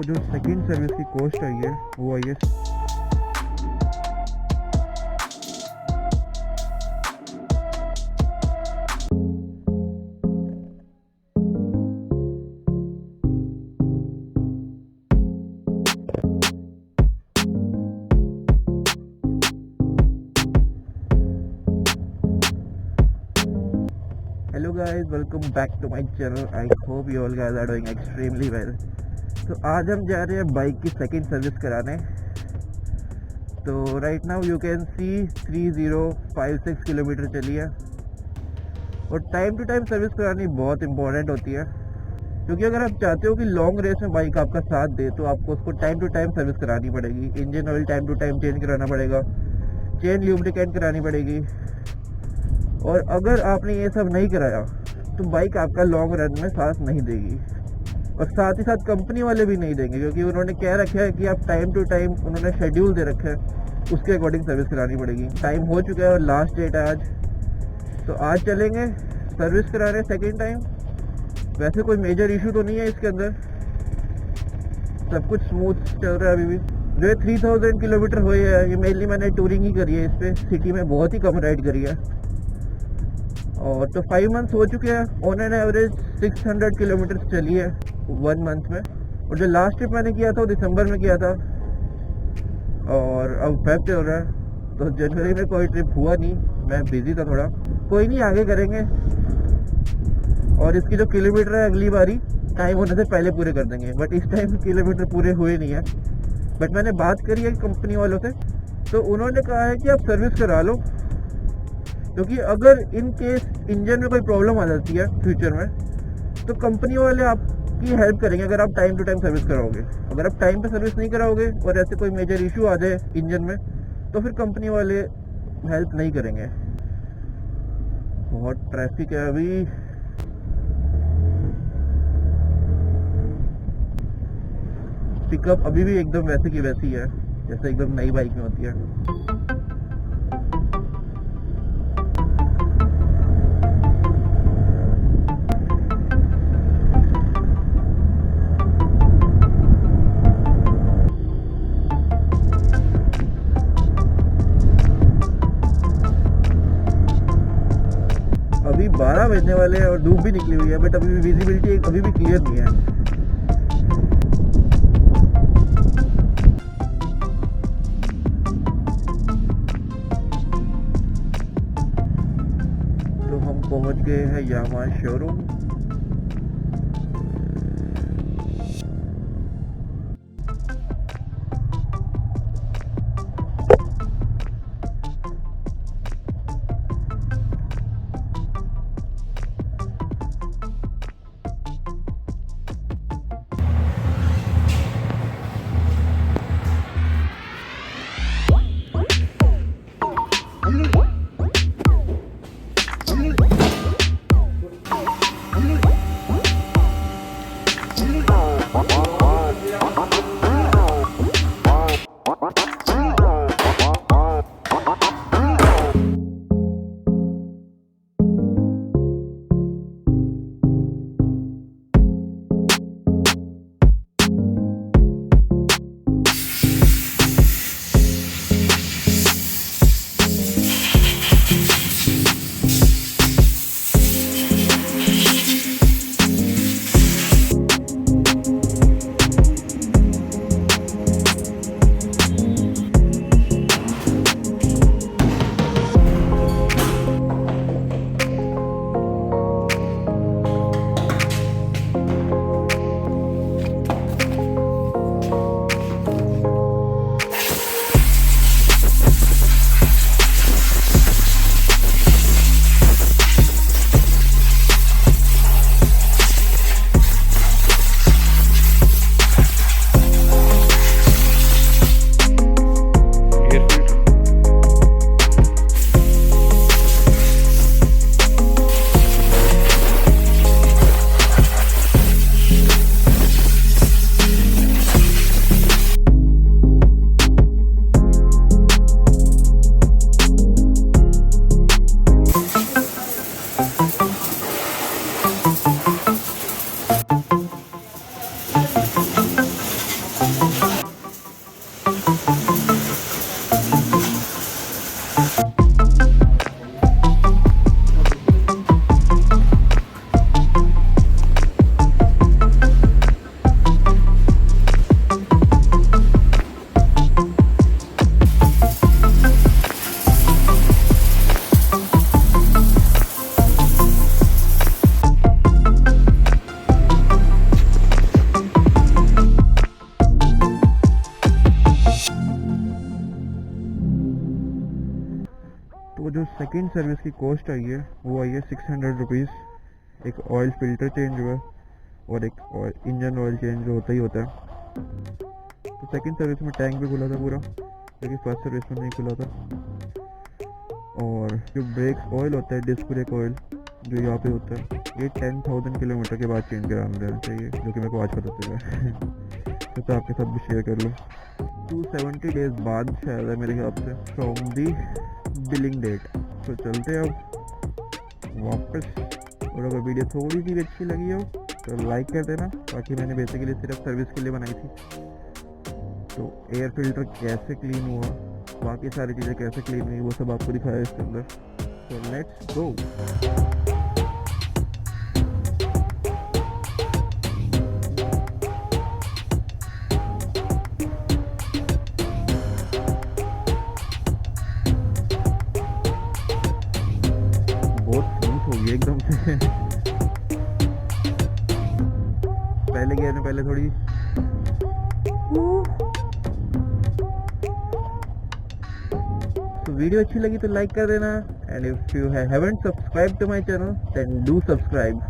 जो second service की cost आई है वो आई है hello guys, welcome back to my channel. I hope you all guys are doing extremely well. तो आज हम जा रहे हैं बाइक की सेकंड सर्विस कराने। तो right now you can see 3056 kilometre चली है। और टाइम टू टाइम सर्विस करानी बहुत इंपॉर्टेंट होती है, क्योंकि अगर आप चाहते हो कि लॉन्ग रेस में बाइक आपका साथ दे तो आपको उसको टाइम टू टाइम सर्विस करानी पड़ेगी। Engine oil time to time change कराना पड़ेगा, चेन ल्यूब्रिकेंट करानी पड़ेगी। और अगर आपने ये सब नहीं कराया तो बाइक आपका लॉन्ग रन में साथ नहीं देगी, और साथ ही साथ कंपनी वाले भी नहीं देंगे, क्योंकि उन्होंने कह रखा है कि आप टाइम टू टाइम, उन्होंने शेड्यूल दे रखा है, उसके अकॉर्डिंग सर्विस करानी पड़ेगी। टाइम हो चुका है और लास्ट डेट है आज। तो आज चलेंगे सर्विस कराने सेकेंड टाइम। वैसे कोई मेजर इशू तो नहीं है इसके अंदर, सब कुछ स्मूथ चल रहा है अभी भी। जो 3000 किलोमीटर हुए है, ये मेनली मैंने टूरिंग ही करी है इस पर, सिटी में बहुत ही कम राइड करी है। और तो 5 मंथ्स हो चुके हैं। ऑन एन एवरेज 600 किलोमीटर चली है 1 मंथ में। और जो लास्ट ट्रिप मैंने किया था वो दिसंबर में किया था, और अब फेब चल रहा है, तो जनवरी में कोई ट्रिप हुआ नहीं, मैं बिजी था थोड़ा। कोई नहीं, आगे करेंगे। और इसकी जो किलोमीटर है अगली बारी टाइम होने से पहले पूरे कर देंगे, बट इस टाइम किलोमीटर पूरे हुए नहीं है। बट मैंने बात करी है कंपनी वालों से, तो उन्होंने कहा है कि आप सर्विस करा लो, क्योंकि अगर इन केस इंजन में कोई प्रॉब्लम आ जाती है फ्यूचर में, तो कंपनी वाले आपकी हेल्प करेंगे अगर आप टाइम टू टाइम सर्विस कराओगे। अगर आप टाइम पे सर्विस नहीं कराओगे और ऐसे कोई मेजर इशू आ जाए इंजन में, तो फिर कंपनी वाले हेल्प नहीं करेंगे। बहुत ट्रैफिक है अभी। पिकअप अभी भी एकदम वैसे की वैसी है जैसे एकदम नई बाइक में होती है। अभी 12 बजने वाले हैं और धूप भी निकली हुई है, बट अभी भी विजिबिलिटी अभी भी क्लियर नहीं है। तो हम पहुंच गए हैं यामा शोरूम। जो सेकंड सर्विस की कॉस्ट आई है वो आई है 600 रुपीज़। एक ऑयल फिल्टर चेंज हुआ और एक इंजन ऑयल चेंज जो होता ही होता है। तो सेकंड सर्विस में टैंक भी खुला था पूरा, लेकिन फर्स्ट सर्विस में नहीं खुला था। और जो ब्रेक ऑयल होता है, डिस्क ब्रेक ऑयल जो यहाँ पे होता है, ये 10,000 किलोमीटर के बाद चेंज कराना रहना चाहिए, जो कि मेरे को आज पता चला। तो आपके साथ भी शेयर कर लूँ। 270 डेज बाद शायद है मेरे हिसाब से फ्रॉम दी बिलिंग डेट। तो चलते हैं अब वापस। और अगर वीडियो थोड़ी सी भी अच्छी लगी हो तो लाइक कर देना। बाकी मैंने बेसिकली सिर्फ सर्विस के लिए बनाई थी। तो एयर फिल्टर कैसे क्लीन हुआ, बाकी सारी चीज़ें कैसे क्लीन हुई, वो सब आपको दिखाया इसके अंदर। तो लेट्स गो। बहुत स्मूथ हो गया एकदम से। पहले गियर में पहले थोड़ी तो वीडियो अच्छी लगी तो लाइक कर देना, and if you haven't subscribe to my channel then do subscribe.